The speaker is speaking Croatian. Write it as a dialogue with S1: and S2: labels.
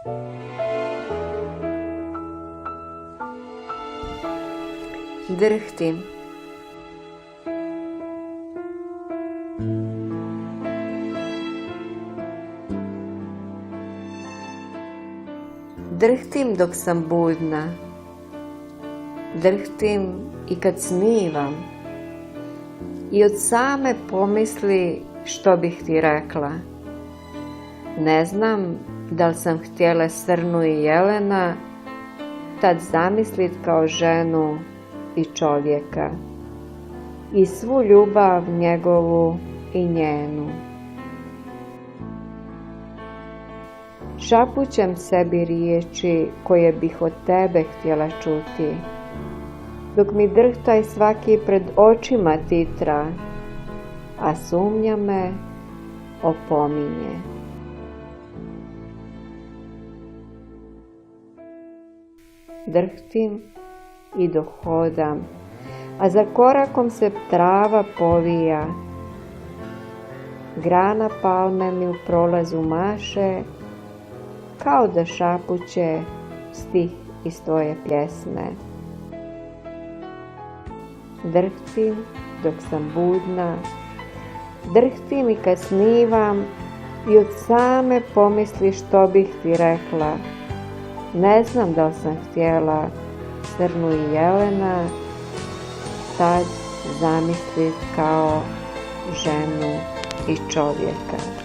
S1: Drhtim. Drhtim dok sam budna. Drhtim i kad snivam. I od same pomisli što bih ti rekla. Ne znam da li sam htjela srnu i jelena, tad zamislit kao ženu i čovjeka. I svu ljubav njegovu i njenu. Šapućem sebi riječi koje bih od tebe htjela čuti, dok mi drhtaj svaki pred očima titra, a sumnja me opominje. Drhtim i dok hodam, a za korakom se trava povija. Grana palme mi u prolazu maše, kao da šapuće stih iz tvoje pjesme. Drhtim dok sam budna, drhtim i kad snivam i od same pomisli što bih ti rekla. Ne znam da li sam htjela srnu i jelena, tad zamislit kao ženu i čovjeka.